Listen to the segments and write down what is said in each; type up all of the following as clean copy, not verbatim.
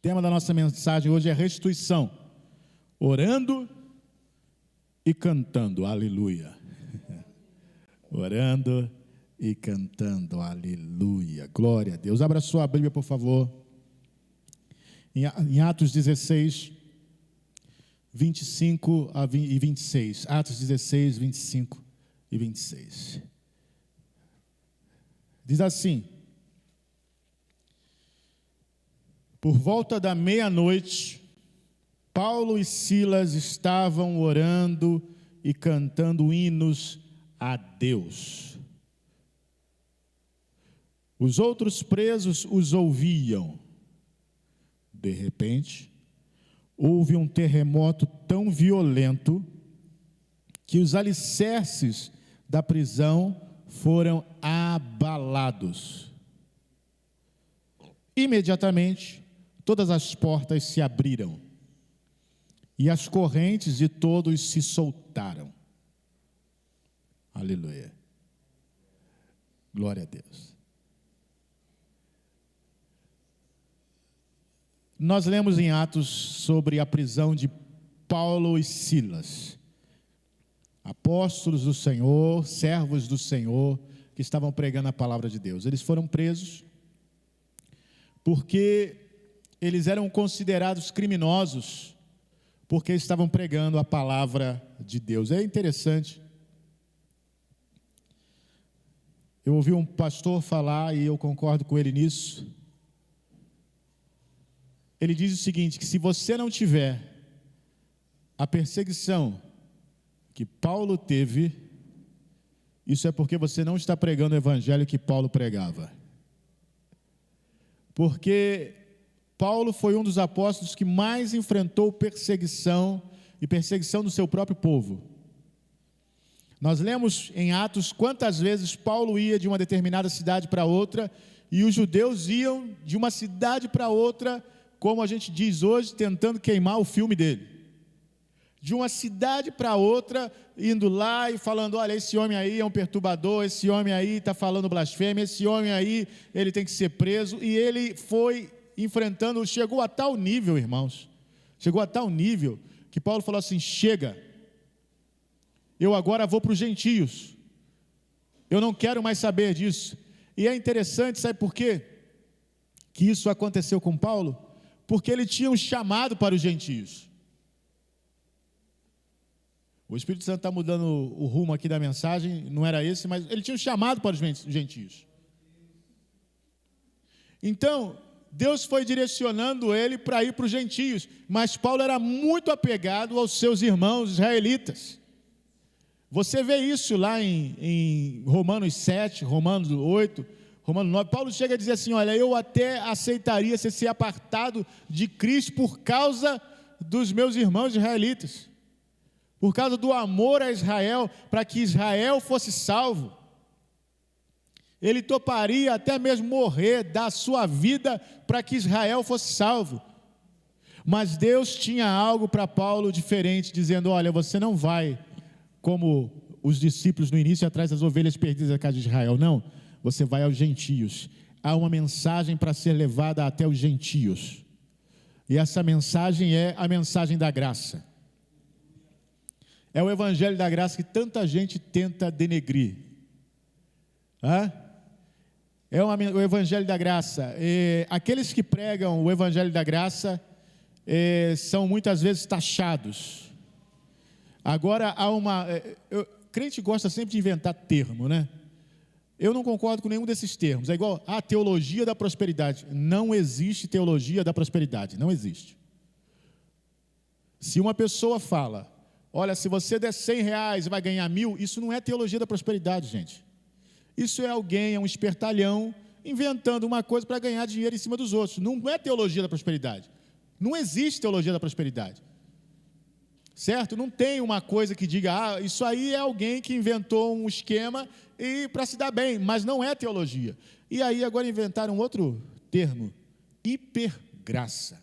tema da nossa mensagem hoje é restituição, orando e cantando, aleluia. Orando e cantando, aleluia, glória a Deus. Abra sua Bíblia, por favor, em Atos 16, 25 e 26. Atos 16, 25 e 26. Diz assim: por volta da meia-noite, Paulo e Silas estavam orando e cantando hinos a Deus. Os outros presos os ouviam. De repente, houve um terremoto tão violento que os alicerces da prisão foram abalados. Imediatamente, todas as portas se abriram e as correntes de todos se soltaram. Aleluia. Glória a Deus. Nós lemos em Atos sobre a prisão de Paulo e Silas, apóstolos do Senhor, servos do Senhor, que estavam pregando a palavra de Deus. Eles foram presos porque eles eram considerados criminosos, porque estavam pregando a palavra de Deus. É interessante. Eu ouvi um pastor falar, e eu concordo com ele nisso. Ele diz o seguinte, que se você não tiver a perseguição que Paulo teve, isso é porque você não está pregando o evangelho que Paulo pregava. Porque Paulo foi um dos apóstolos que mais enfrentou perseguição, e perseguição do seu próprio povo. Nós lemos em Atos quantas vezes Paulo ia de uma determinada cidade para outra, e os judeus iam de uma cidade para outra, como a gente diz hoje, tentando queimar o filme dele. De uma cidade para outra, indo lá e falando, olha, esse homem aí é um perturbador, esse homem aí está falando blasfêmia, esse homem aí, ele tem que ser preso. E ele foi enfrentando, chegou a tal nível, irmãos, chegou a tal nível, que Paulo falou assim, chega, eu agora vou para os gentios, eu não quero mais saber disso. E é interessante, sabe por quê que isso aconteceu com Paulo? Porque ele tinha um chamado para os gentios. O Espírito Santo está mudando o rumo aqui da mensagem, não era esse, mas ele tinha um chamado para os gentios. Então, Deus foi direcionando ele para ir para os gentios, mas Paulo era muito apegado aos seus irmãos israelitas. Você vê isso lá em Romanos 7, Romanos 8, Romanos 9, Paulo chega a dizer assim, olha, eu até aceitaria ser apartado de Cristo por causa dos meus irmãos israelitas, por causa do amor a Israel, para que Israel fosse salvo. Ele toparia até mesmo morrer, dar sua vida para que Israel fosse salvo. Mas Deus tinha algo para Paulo diferente, dizendo, olha, você não vai como os discípulos no início atrás das ovelhas perdidas da casa de Israel, não. Você vai aos gentios. Há uma mensagem para ser levada até os gentios. E essa mensagem é a mensagem da graça. É o evangelho da graça que tanta gente tenta denegrir. O evangelho da graça. Aqueles que pregam o evangelho da graça são muitas vezes taxados. Agora, crente gosta sempre de inventar termo, né? Eu não concordo com nenhum desses termos. É igual a teologia da prosperidade. Não existe teologia da prosperidade. Não existe. Se uma pessoa fala, olha, se você der 100 reais vai ganhar 1.000, isso não é teologia da prosperidade, gente. Isso é alguém, é um espertalhão, inventando uma coisa para ganhar dinheiro em cima dos outros. Não é teologia da prosperidade. Não existe teologia da prosperidade. Certo? Não tem uma coisa que diga, isso aí é alguém que inventou um esquema e para se dar bem, mas não é teologia. E aí agora inventaram outro termo, hipergraça.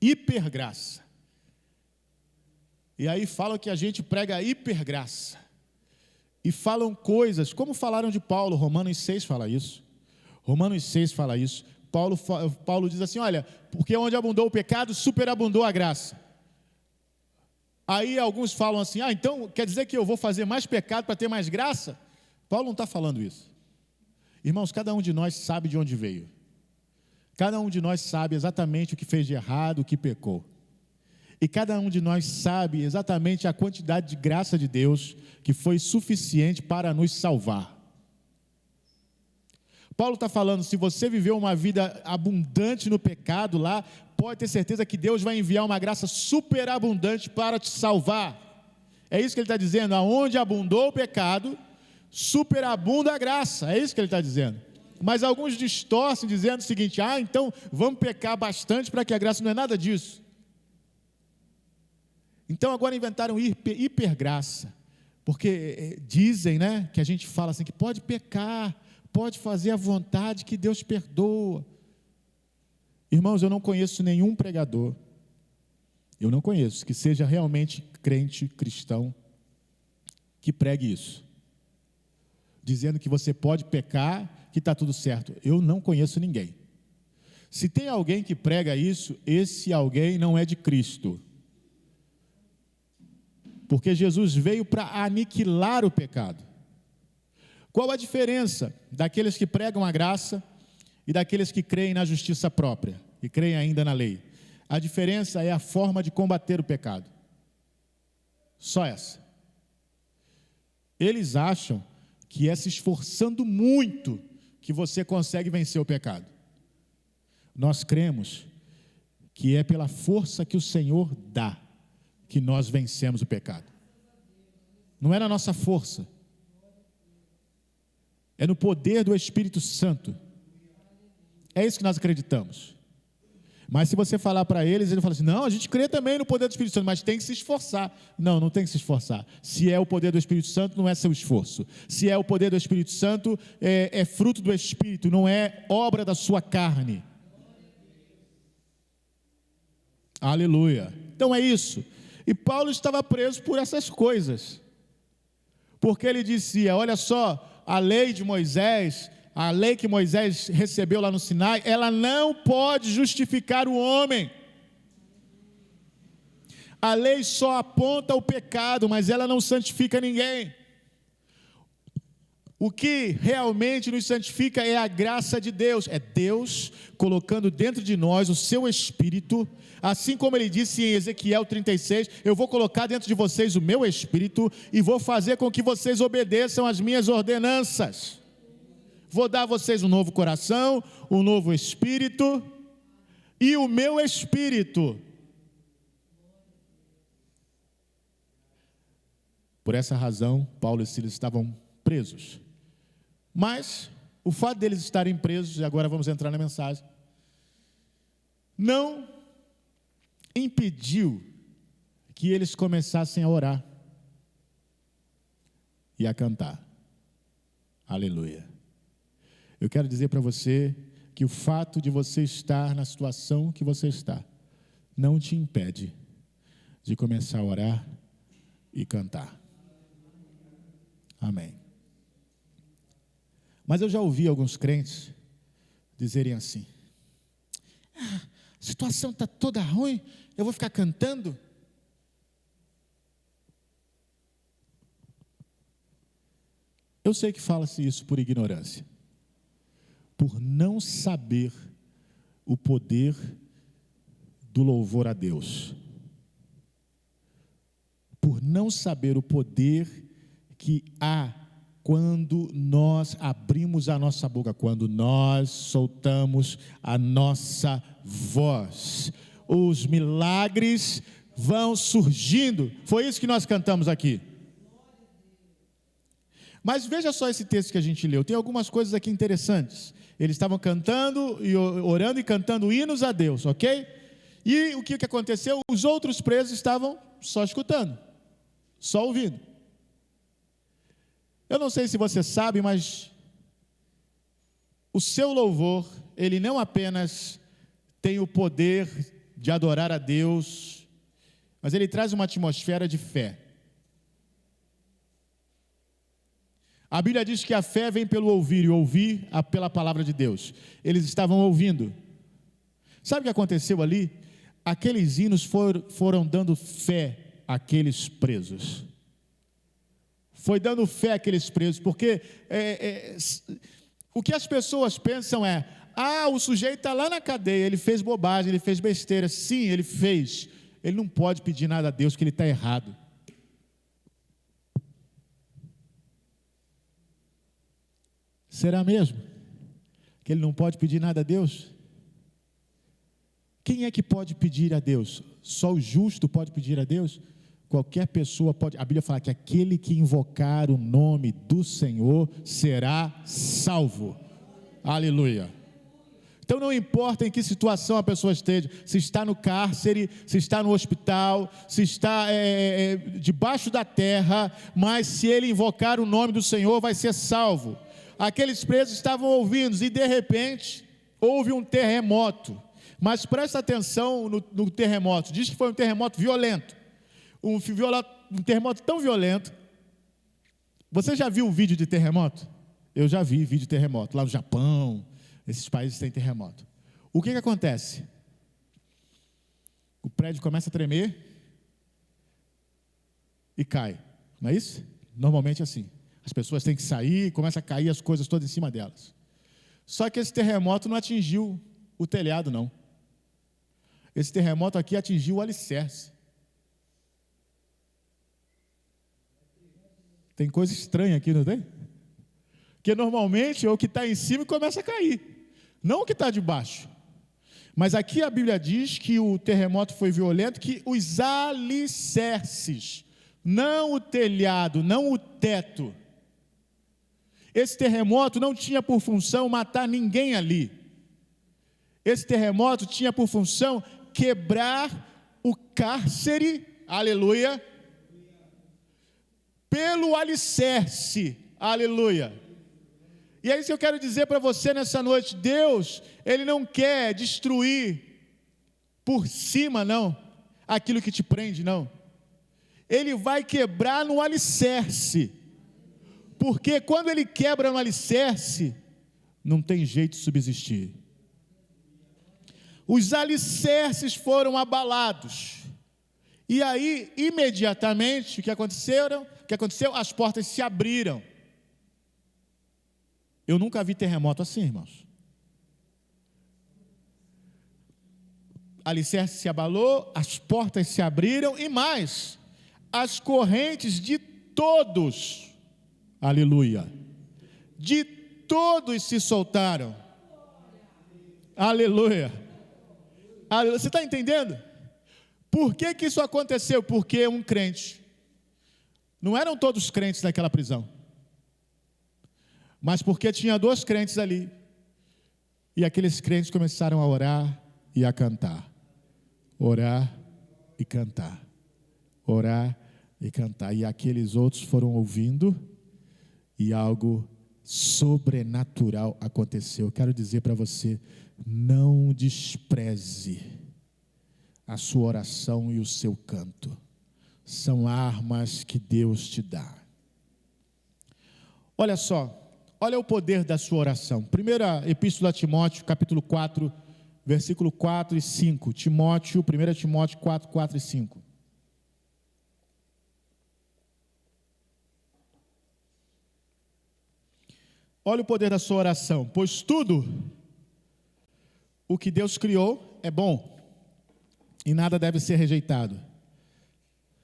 Hipergraça. E aí falam que a gente prega hipergraça. E falam coisas, como falaram de Paulo, Romanos 6 fala isso. Romanos 6 fala isso. Paulo diz assim, olha, porque onde abundou o pecado, superabundou a graça. Aí alguns falam assim, então quer dizer que eu vou fazer mais pecado para ter mais graça? Paulo não está falando isso. Irmãos, cada um de nós sabe de onde veio. Cada um de nós sabe exatamente o que fez de errado, o que pecou. E cada um de nós sabe exatamente a quantidade de graça de Deus que foi suficiente para nos salvar. Paulo está falando, se você viveu uma vida abundante no pecado lá, pode ter certeza que Deus vai enviar uma graça superabundante para te salvar. É isso que ele está dizendo, aonde abundou o pecado, superabunda a graça, é isso que ele está dizendo. Mas alguns distorcem dizendo o seguinte, então vamos pecar bastante para que a graça, não é nada disso. Então agora inventaram hipergraça, porque dizem, né, que a gente fala assim, que pode pecar, pode fazer a vontade que Deus perdoa. Irmãos, eu não conheço nenhum pregador, eu não conheço, que seja realmente crente, cristão, que pregue isso, dizendo que você pode pecar, que está tudo certo. Eu não conheço ninguém. Se tem alguém que prega isso, esse alguém não é de Cristo. Porque Jesus veio para aniquilar o pecado. Qual a diferença daqueles que pregam a graça e daqueles que creem na justiça própria, e creem ainda na lei? A diferença é a forma de combater o pecado. Só essa. Eles acham que é se esforçando muito que você consegue vencer o pecado. Nós cremos que é pela força que o Senhor dá que nós vencemos o pecado. Não é na nossa força, é no poder do Espírito Santo. É isso que nós acreditamos. Mas se você falar para eles, ele fala assim, não, a gente crê também no poder do Espírito Santo, mas tem que se esforçar. Não, não tem que se esforçar. Se é o poder do Espírito Santo, não é seu esforço. Se é o poder do Espírito Santo, é fruto do Espírito, não é obra da sua carne. Aleluia. Então é isso. E Paulo estava preso por essas coisas. Porque ele dizia, olha só, a lei de Moisés, a lei que Moisés recebeu lá no Sinai, ela não pode justificar o homem. A lei só aponta o pecado, mas ela não santifica ninguém. O que realmente nos santifica é a graça de Deus. É Deus colocando dentro de nós o seu Espírito, assim como ele disse em Ezequiel 36, eu vou colocar dentro de vocês o meu Espírito e vou fazer com que vocês obedeçam às minhas ordenanças. Vou dar a vocês um novo coração, um novo Espírito e o meu Espírito. Por essa razão, Paulo e Silas estavam presos. Mas o fato deles estarem presos, e agora vamos entrar na mensagem, não impediu que eles começassem a orar e a cantar. Aleluia. Eu quero dizer para você que o fato de você estar na situação que você está não te impede de começar a orar e cantar. Amém. Mas eu já ouvi alguns crentes dizerem assim, a situação está toda ruim, eu vou ficar cantando? Eu sei que fala-se isso por ignorância, por não saber o poder do louvor a Deus, por não saber o poder que há quando nós abrimos a nossa boca, quando nós soltamos a nossa voz, os milagres vão surgindo. Foi isso que nós cantamos aqui. Mas veja só esse texto que a gente leu, tem algumas coisas aqui interessantes. Eles estavam cantando e orando e cantando hinos a Deus, ok? E o que aconteceu? Os outros presos estavam só escutando, só ouvindo. Eu não sei se você sabe, mas o seu louvor, ele não apenas tem o poder de adorar a Deus, mas ele traz uma atmosfera de fé. A Bíblia diz que a fé vem pelo ouvir, e ouvir pela palavra de Deus. Eles estavam ouvindo. Sabe o que aconteceu ali? Aqueles hinos foram dando fé àqueles presos. Foi dando fé àqueles presos, porque o que as pessoas pensam é: o sujeito está lá na cadeia, ele fez bobagem, ele fez besteira. Sim, ele fez. Ele não pode pedir nada a Deus, que ele está errado. Será mesmo que ele não pode pedir nada a Deus? Quem é que pode pedir a Deus? Só o justo pode pedir a Deus? Qualquer pessoa pode. A Bíblia fala que aquele que invocar o nome do Senhor será salvo. Aleluia. Então não importa em que situação a pessoa esteja, se está no cárcere, se está no hospital, se está debaixo da terra, mas se ele invocar o nome do Senhor, vai ser salvo. Aqueles presos estavam ouvindo, e de repente houve um terremoto. Mas presta atenção no terremoto. Diz que foi um terremoto violento. Um terremoto tão violento. Você já viu um vídeo de terremoto? Eu já vi vídeo de terremoto. Lá no Japão, esses países têm terremoto. O que acontece? O prédio começa a tremer e cai. Não é isso? Normalmente é assim. As pessoas têm que sair, começa a cair as coisas todas em cima delas. Só que esse terremoto não atingiu o telhado, não. Esse terremoto aqui atingiu o alicerce. Tem coisa estranha aqui, não tem? Porque normalmente é o que está em cima e começa a cair, não o que está debaixo. Mas aqui a Bíblia diz que o terremoto foi violento, que os alicerces, não o telhado, não o teto. Esse terremoto não tinha por função matar ninguém ali. Esse terremoto tinha por função quebrar o cárcere, aleluia, pelo alicerce, aleluia. E é isso que eu quero dizer para você nessa noite. Deus, Ele não quer destruir por cima, não, aquilo que te prende, não. Ele vai quebrar no alicerce. Porque quando ele quebra no alicerce, não tem jeito de subsistir. Os alicerces foram abalados. E aí, imediatamente, o que aconteceu? As portas se abriram. Eu nunca vi terremoto assim, irmãos. Alicerce se abalou, as portas se abriram e mais, as correntes de todos, aleluia, de todos se soltaram. Aleluia. Aleluia. Você está entendendo? Por que isso aconteceu? Porque um crente, não eram todos crentes naquela prisão, mas porque tinha 2 crentes ali, e aqueles crentes começaram a orar e a cantar, orar e cantar, orar e cantar, e aqueles outros foram ouvindo, e algo sobrenatural aconteceu. Eu quero dizer para você, não despreze a sua oração e o seu canto, são armas que Deus te dá. Olha só, olha o poder da sua oração. Primeira Epístola a Timóteo, capítulo 4, versículo 4 e 5. 1 Timóteo 4, 4 e 5. Olha o poder da sua oração. Pois tudo o que Deus criou é bom, e nada deve ser rejeitado,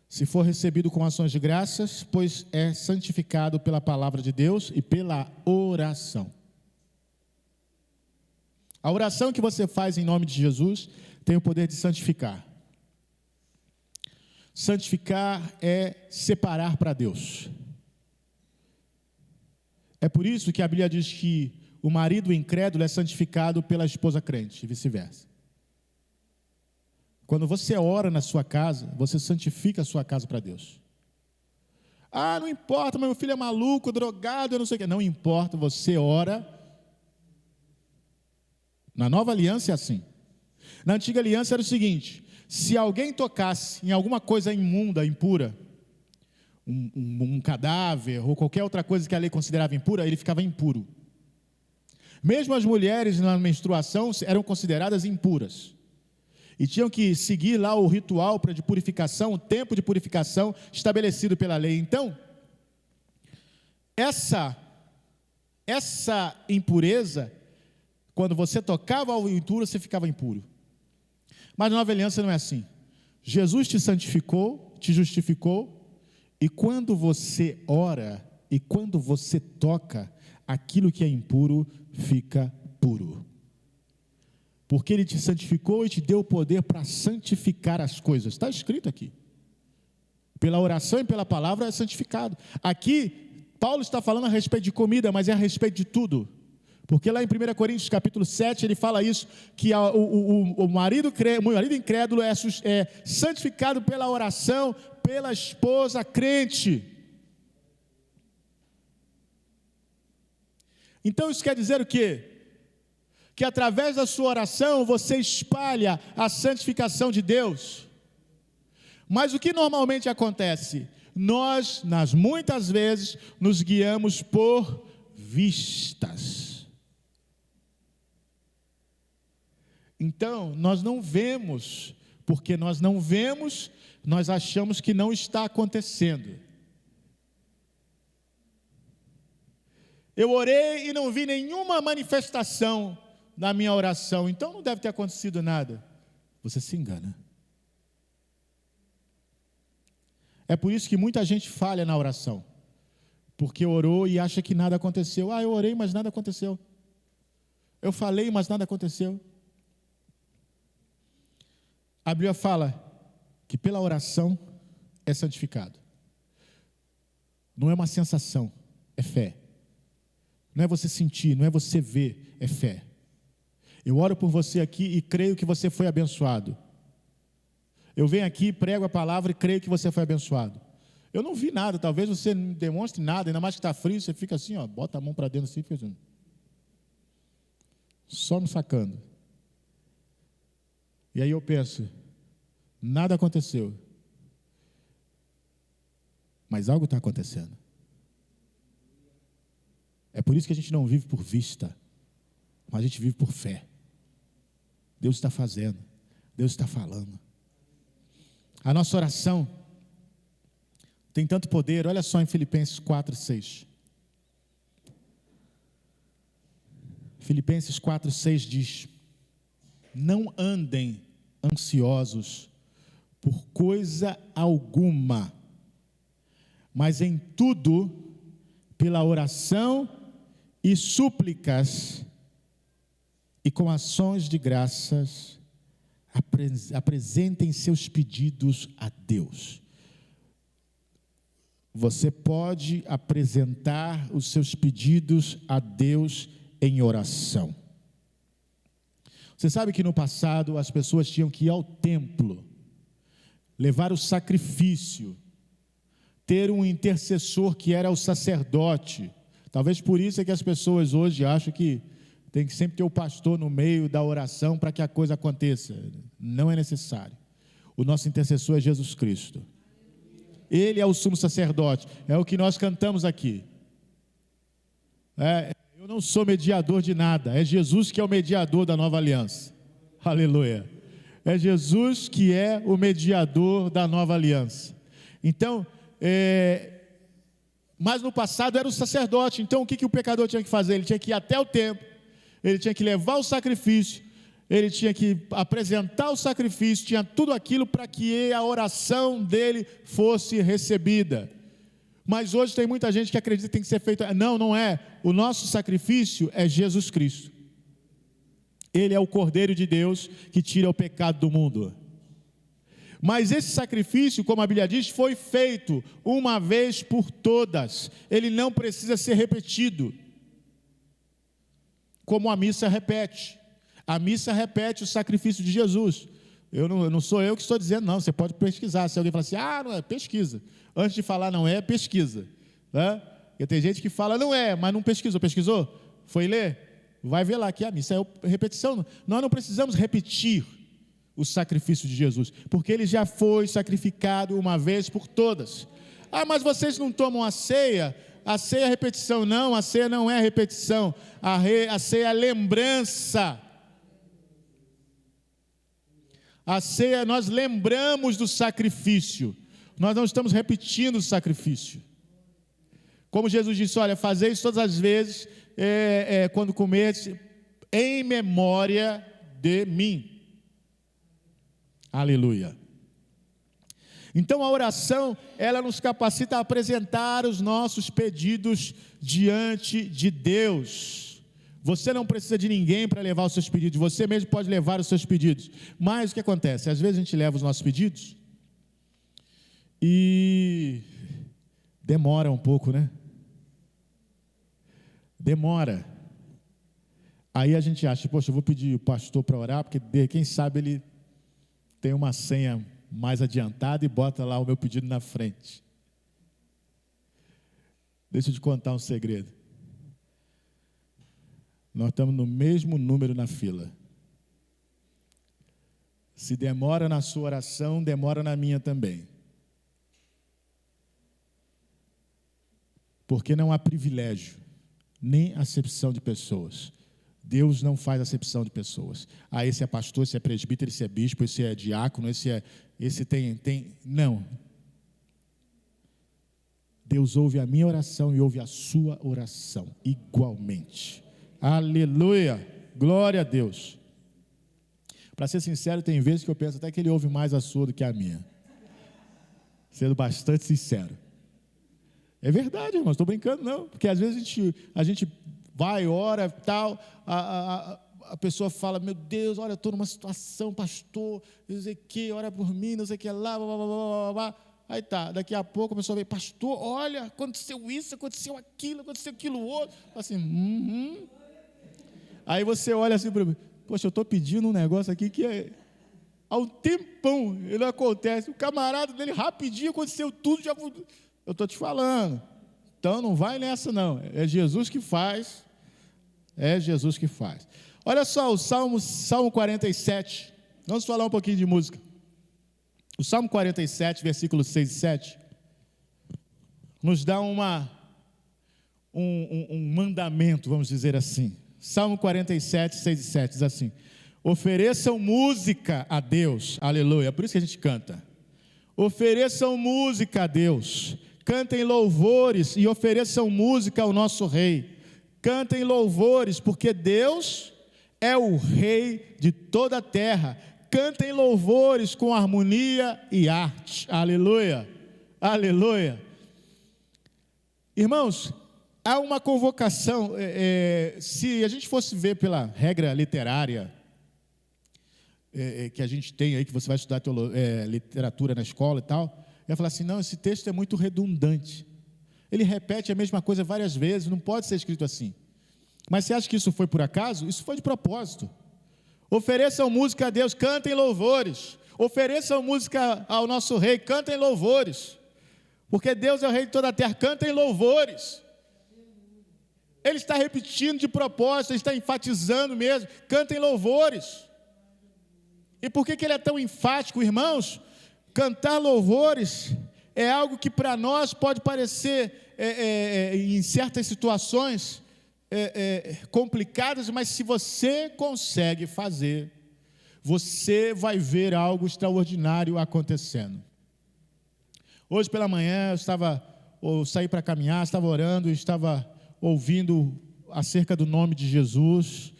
se for recebido com ações de graças, pois é santificado pela palavra de Deus e pela oração. A oração que você faz em nome de Jesus tem o poder de santificar. Santificar é separar para Deus. É por isso que a Bíblia diz que o marido incrédulo é santificado pela esposa crente, e vice-versa. Quando você ora na sua casa, você santifica a sua casa para Deus. Não importa, meu filho é maluco, drogado, eu não sei o que. Não importa, você ora. Na nova aliança é assim. Na antiga aliança era o seguinte: se alguém tocasse em alguma coisa imunda, impura, um cadáver ou qualquer outra coisa que a lei considerava impura, ele ficava impuro. Mesmo as mulheres na menstruação eram consideradas impuras. E tinham que seguir lá o ritual de purificação, o tempo de purificação estabelecido pela lei. Então, essa impureza, quando você tocava ao impuro, você ficava impuro. Mas na nova aliança não é assim. Jesus te santificou, te justificou, e quando você ora, e quando você toca, aquilo que é impuro fica puro. Porque Ele te santificou e te deu o poder para santificar as coisas. Está escrito aqui. Pela oração e pela palavra é santificado. Aqui, Paulo está falando a respeito de comida, mas é a respeito de tudo. Porque lá em 1 Coríntios capítulo 7, ele fala isso, que o marido incrédulo é santificado pela oração, pela esposa crente. Então isso quer dizer o quê? Que através da sua oração você espalha a santificação de Deus. Mas o que normalmente acontece? Nós, muitas vezes, nos guiamos por vistas. Então, nós não vemos, porque nós não vemos, nós achamos que não está acontecendo. Eu orei e não vi nenhuma manifestação na minha oração, então não deve ter acontecido nada. Você se engana. É por isso que muita gente falha na oração, porque orou e acha que nada aconteceu. Eu orei, mas nada aconteceu. Eu falei, mas nada aconteceu. A Bíblia fala que pela oração é santificado. Não é uma sensação, é fé. Não é você sentir, não é você ver, é fé. Eu oro por você aqui e creio que você foi abençoado. Eu venho aqui, prego a palavra e creio que você foi abençoado. Eu não vi nada, talvez você não demonstre nada, ainda mais que está frio, você fica assim, bota a mão para dentro assim e fica assim, só me sacando. E aí eu penso, nada aconteceu. Mas algo está acontecendo. É por isso que a gente não vive por vista, mas a gente vive por fé. Deus está fazendo, Deus está falando. A nossa oração tem tanto poder, olha só em Filipenses 4:6. Filipenses 4:6 diz: não andem ansiosos por coisa alguma, mas em tudo, pela oração e súplicas, e com ações de graças, apresentem seus pedidos a Deus. Você pode apresentar os seus pedidos a Deus em oração. Você sabe que no passado as pessoas tinham que ir ao templo, levar o sacrifício, ter um intercessor que era o sacerdote. Talvez por isso é que as pessoas hoje acham que tem que sempre ter o pastor no meio da oração para que a coisa aconteça. Não é necessário. O nosso intercessor é Jesus Cristo. Ele é o sumo sacerdote. É o que nós cantamos aqui. Eu não sou mediador de nada. É Jesus que é o mediador da nova aliança. Aleluia. É Jesus que é o mediador da nova aliança. Então, mas no passado era o sacerdote. Então o que o pecador tinha que fazer? Ele tinha que ir até o templo. Ele tinha que levar o sacrifício, ele tinha que apresentar o sacrifício, tinha tudo aquilo para que a oração dele fosse recebida. Mas hoje tem muita gente que acredita que tem que ser feito. Não é. O nosso sacrifício é Jesus Cristo. Ele é o Cordeiro de Deus que tira o pecado do mundo. Mas esse sacrifício, como a Bíblia diz, foi feito uma vez por todas. Ele não precisa ser repetido. Como a missa repete. A missa repete o sacrifício de Jesus. Não sou eu que estou dizendo, não. Você pode pesquisar. Se alguém falar assim, não é, pesquisa. Antes de falar não é, pesquisa. Né? Porque tem gente que fala não é, mas não pesquisou. Pesquisou? Foi ler? Vai ver lá que a missa é repetição. Nós não precisamos repetir o sacrifício de Jesus, porque ele já foi sacrificado uma vez por todas. Ah, mas vocês não tomam a ceia? A ceia é repetição. Não, a ceia não é repetição. A ceia é lembrança. A ceia, nós lembramos do sacrifício. Nós não estamos repetindo o sacrifício. Como Jesus disse, olha, fazei isso todas as vezes, quando comerdes, em memória de mim. Aleluia. Então a oração, ela nos capacita a apresentar os nossos pedidos diante de Deus. Você não precisa de ninguém para levar os seus pedidos, você mesmo pode levar os seus pedidos. Mas o que acontece? Às vezes a gente leva os nossos pedidos e demora um pouco, né? Demora. Aí a gente acha, poxa, eu vou pedir o pastor para orar, porque quem sabe ele tem uma senha mais adiantada e bota lá o meu pedido na frente. Deixa eu te contar um segredo. Nós estamos no mesmo número na fila. Se demora na sua oração, demora na minha também. Porque não há privilégio, nem acepção de pessoas. Deus não faz acepção de pessoas. Ah, esse é pastor, esse é presbítero, esse é bispo, esse é diácono, esse tem... Não. Deus ouve a minha oração e ouve a sua oração, igualmente. Aleluia, glória a Deus. Para ser sincero, tem vezes que eu penso até que Ele ouve mais a sua do que a minha. Sendo bastante sincero. É verdade, irmão, estou brincando não, porque às vezes a gente vai, ora, tal, a pessoa fala, meu Deus, olha, estou numa situação, pastor, não sei o que, ora por mim, não sei o que lá, blá, blá, blá, blá, blá. Aí tá, daqui a pouco a pessoa vem, pastor, olha, aconteceu isso, aconteceu aquilo outro, assim, Aí você olha assim para mim, poxa, eu estou pedindo um negócio aqui que há um tempão, ele não acontece, o camarada dele rapidinho aconteceu tudo, eu estou te falando, então não vai nessa não, é Jesus que faz, Olha só, o Salmo 47, vamos falar um pouquinho de música, o Salmo 47, versículos 6 e 7, nos dá um mandamento, vamos dizer assim. Salmo 47, 6 e 7, diz assim: ofereçam música a Deus, aleluia, por isso que a gente canta. Ofereçam música a Deus, cantem louvores e ofereçam música ao nosso Rei. Cantem louvores, porque Deus é o Rei de toda a terra. Cantem louvores com harmonia e arte, aleluia, aleluia. Irmãos, há uma convocação, se a gente fosse ver pela regra literária que a gente tem aí, que você vai estudar literatura na escola e tal, ia falar assim, não, esse texto é muito redundante, ele repete a mesma coisa várias vezes, não pode ser escrito assim. Mas você acha que isso foi por acaso? Isso foi de propósito. Ofereçam música a Deus, cantem louvores, ofereçam música ao nosso Rei, cantem louvores, porque Deus é o Rei de toda a terra, cantem louvores. Ele está repetindo de propósito, ele está enfatizando mesmo, cantem louvores. E por que ele é tão enfático, irmãos? Cantar louvores é algo que para nós pode parecer, em certas situações, complicadas, mas se você consegue fazer, você vai ver algo extraordinário acontecendo. Hoje pela manhã eu saí para caminhar, estava orando, estava ouvindo acerca do nome de Jesus,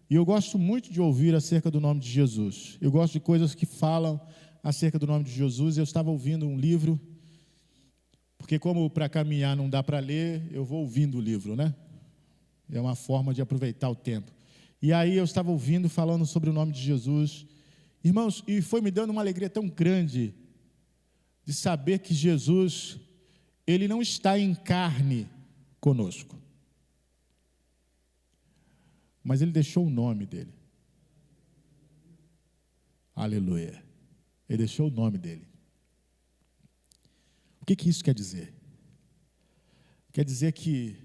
e eu gosto muito de ouvir acerca do nome de Jesus, eu gosto de coisas que falam acerca do nome de Jesus. Eu estava ouvindo um livro, porque como para caminhar não dá para ler, eu vou ouvindo o livro, né? É uma forma de aproveitar o tempo. E aí eu estava ouvindo, falando sobre o nome de Jesus, irmãos, e foi me dando uma alegria tão grande, de saber que Jesus, Ele não está em carne conosco, mas Ele deixou o nome dEle, aleluia, Ele deixou o nome dEle. O que isso quer dizer? Quer dizer que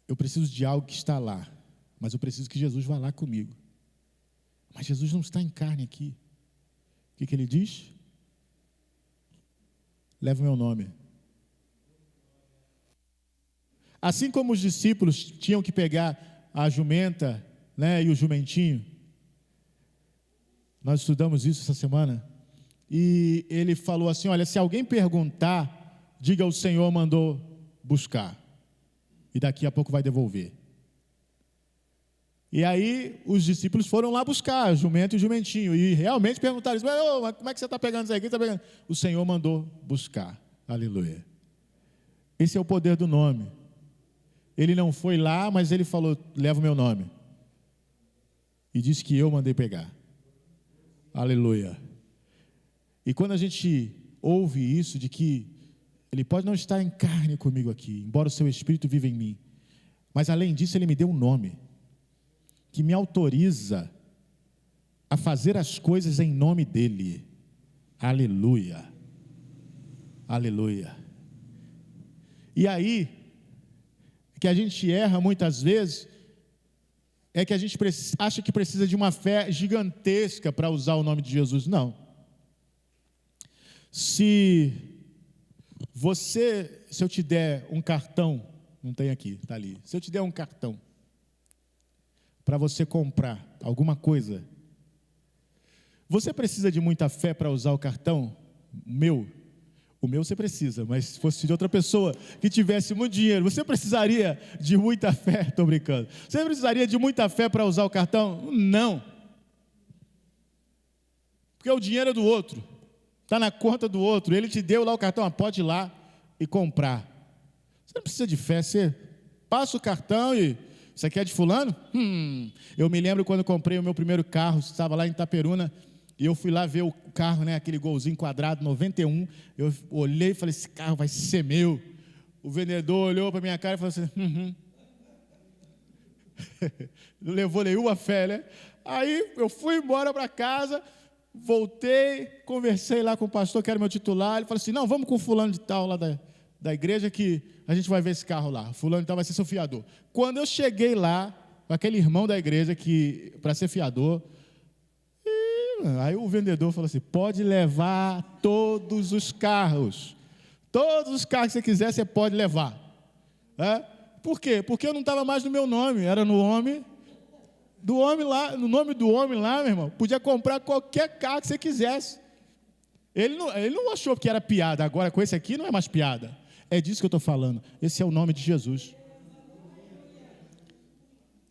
eu preciso de algo que está lá, mas eu preciso que Jesus vá lá comigo. Mas Jesus não está em carne aqui. O que Ele diz? leva o meu nome. Assim como os discípulos tinham que pegar a jumenta, né, e o jumentinho, nós estudamos isso essa semana, e ele falou assim, olha, se alguém perguntar, diga o Senhor mandou buscar, e daqui a pouco vai devolver. E aí os discípulos foram lá buscar o jumento e o jumentinho, e realmente perguntaram, mas como é que você está pegando isso aí? Tá pegando? O Senhor mandou buscar, aleluia. Esse é o poder do nome. Ele não foi lá, mas ele falou, leva o meu nome. E disse que eu mandei pegar. Aleluia. E quando a gente ouve isso, de que ele pode não estar em carne comigo aqui, embora o seu Espírito viva em mim, mas além disso ele me deu um nome, que me autoriza a fazer as coisas em nome dele. Aleluia. Aleluia. E aí, que a gente erra muitas vezes, é que a gente acha que precisa de uma fé gigantesca para usar o nome de Jesus. Não. Se eu te der um cartão, não tem aqui, está ali. Se eu te der um cartão para você comprar alguma coisa, você precisa de muita fé para usar o cartão? O meu você precisa, mas se fosse de outra pessoa que tivesse muito dinheiro, você precisaria de muita fé? Estou brincando. Você precisaria de muita fé para usar o cartão? Não. Porque o dinheiro é do outro, está na conta do outro, ele te deu lá o cartão, pode ir lá e comprar. Você não precisa de fé, você passa o cartão e... Isso aqui é de fulano? Eu me lembro quando comprei o meu primeiro carro, estava lá em Itaperuna, e eu fui lá ver o carro, né, aquele golzinho quadrado, 91, eu olhei e falei, esse carro vai ser meu. O vendedor olhou para a minha cara e falou assim, não levou nenhuma fé, né? Aí eu fui embora para casa, voltei, conversei lá com o pastor, que era meu titular, ele falou assim, não, vamos com o fulano de tal lá da igreja que a gente vai ver esse carro lá, fulano de tal vai ser seu fiador. Quando eu cheguei lá, com aquele irmão da igreja que para ser fiador, aí o vendedor falou assim, pode levar todos os carros que você quiser, você pode levar. Por quê? Porque eu não estava mais no meu nome, era no nome do homem lá, meu irmão, podia comprar qualquer carro que você quisesse. Ele não achou que era piada, agora com esse aqui não é mais piada. É disso que eu estou falando, esse é o nome de Jesus.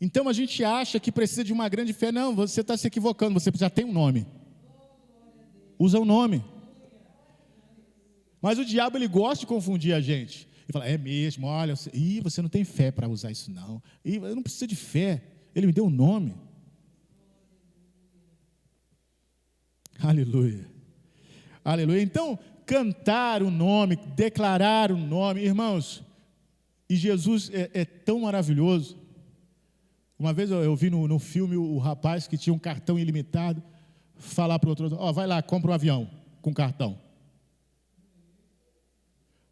Então a gente acha que precisa de uma grande fé. Não, você está se equivocando, você já tem um nome. Usa o nome. Mas o diabo, ele gosta de confundir a gente. Ele fala, é mesmo, olha, você não tem fé para usar isso não. Eu não preciso de fé, ele me deu um nome. Aleluia. Aleluia. Então, cantar o nome, declarar o nome, irmãos, e Jesus é tão maravilhoso. Uma vez eu vi no filme o rapaz que tinha um cartão ilimitado, falar para o outro, vai lá, compra um avião com cartão.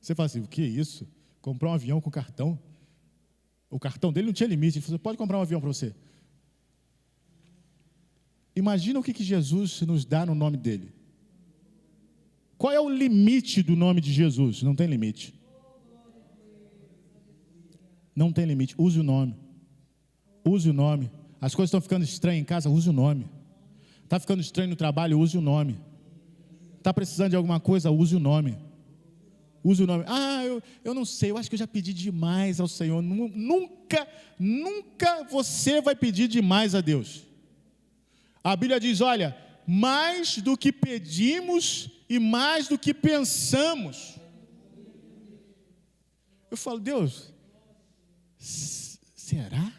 Você fala assim, o que é isso? Comprar um avião com cartão? O cartão dele não tinha limite, ele falou, pode comprar um avião para você. Imagina o que Jesus nos dá no nome dele. Qual é o limite do nome de Jesus? Não tem limite. Não tem limite, use o nome. Use o nome. As coisas estão ficando estranhas em casa, use o nome. Está ficando estranho no trabalho, use o nome. Está precisando de alguma coisa, use o nome. Use o nome. Eu não sei, eu acho que eu já pedi demais ao Senhor. Nunca você vai pedir demais a Deus. A Bíblia diz, olha, mais do que pedimos e mais do que pensamos. Eu falo, Deus, será?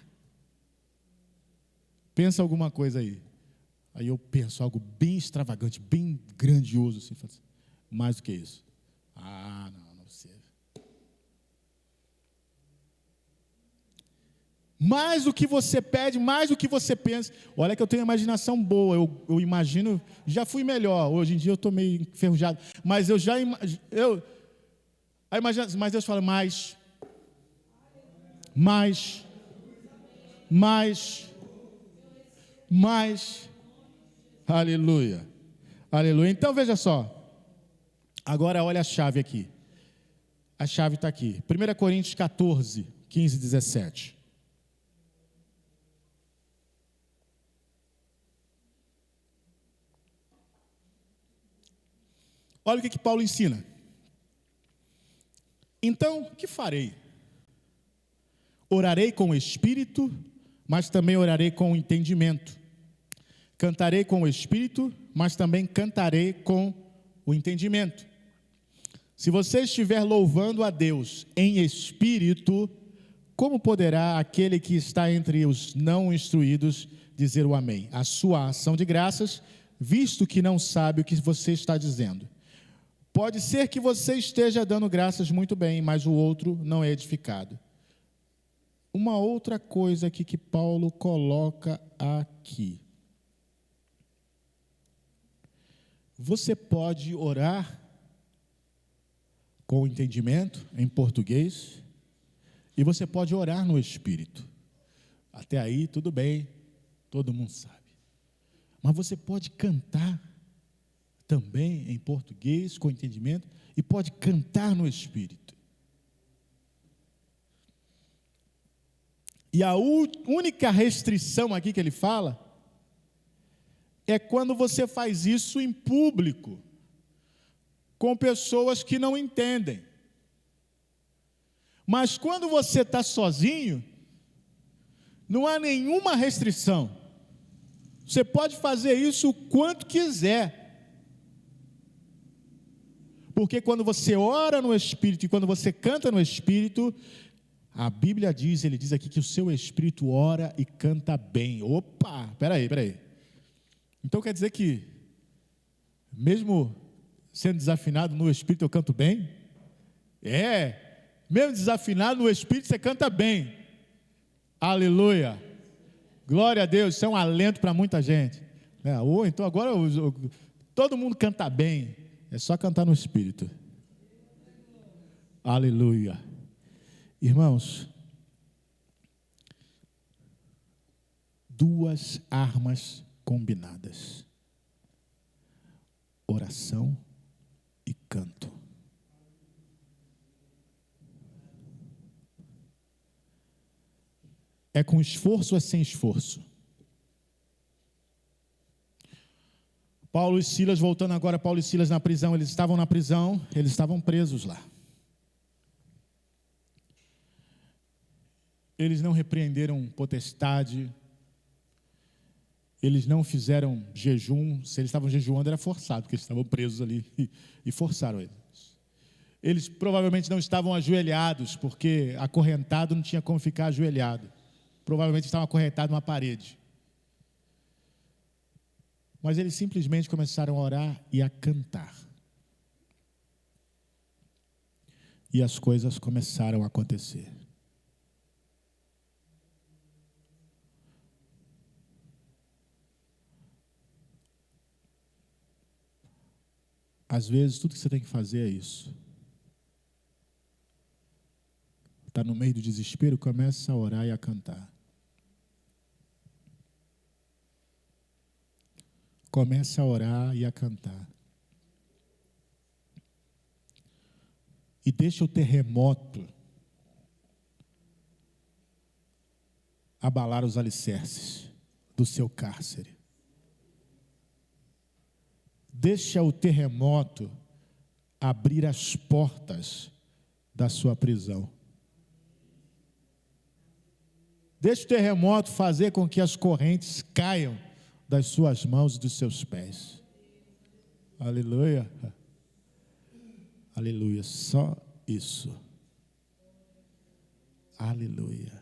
Pensa alguma coisa aí. Aí eu penso algo bem extravagante, bem grandioso, assim, mais do que isso. Não sei. Mais do que você pede, mais do que você pensa. Olha que eu tenho uma imaginação boa, eu imagino, já fui melhor, hoje em dia eu estou meio enferrujado, mas eu já mas Deus fala, mais, aleluia, aleluia. Então veja só, Agora olha a chave aqui. A chave está aqui. 1 Coríntios 14, 15 e 17. Olha o que Paulo ensina. Então, o que farei? Orarei com o espírito, mas também orarei com o entendimento. Cantarei com o espírito, mas também cantarei com o entendimento. Se você estiver louvando a Deus em espírito, como poderá aquele que está entre os não instruídos dizer o amém? A sua ação de graças, visto que não sabe o que você está dizendo. Pode ser que você esteja dando graças muito bem, mas o outro não é edificado. Uma outra coisa aqui que Paulo coloca aqui. Você pode orar com entendimento, em português, e você pode orar no Espírito. Até aí, tudo bem, todo mundo sabe. Mas você pode cantar também em português, com entendimento, e pode cantar no Espírito. E a única restrição aqui que ele fala é quando você faz isso em público, com pessoas que não entendem. Mas quando você está sozinho, não há nenhuma restrição. Você pode fazer isso o quanto quiser. Porque quando você ora no Espírito e quando você canta no Espírito, a Bíblia diz, ele diz aqui que o seu Espírito ora e canta bem. Opa, peraí. Então quer dizer que, mesmo sendo desafinado no Espírito, eu canto bem? Mesmo desafinado no Espírito, você canta bem. Aleluia. Glória a Deus, isso é um alento para muita gente. Então agora todo mundo canta bem. É só cantar no Espírito. Aleluia. Irmãos, duas armas combinadas: oração e canto. É com esforço ou é sem esforço? Paulo e Silas, voltando agora, Paulo e Silas na prisão, eles estavam na prisão, eles estavam presos lá. Eles não repreenderam potestade, eles não fizeram jejum. Se eles estavam jejuando era forçado, porque eles estavam presos ali e forçaram eles. Eles provavelmente não estavam ajoelhados, porque acorrentado não tinha como ficar ajoelhado. Provavelmente estavam acorrentados numa parede. Mas eles simplesmente começaram a orar e a cantar. E as coisas começaram a acontecer. Às vezes, tudo que você tem que fazer é isso. Está no meio do desespero, começa a orar e a cantar. Começa a orar e a cantar. E deixa o terremoto abalar os alicerces do seu cárcere. Deixa o terremoto abrir as portas da sua prisão. Deixa o terremoto fazer com que as correntes caiam das suas mãos e dos seus pés. Aleluia. Aleluia. Só isso. Aleluia.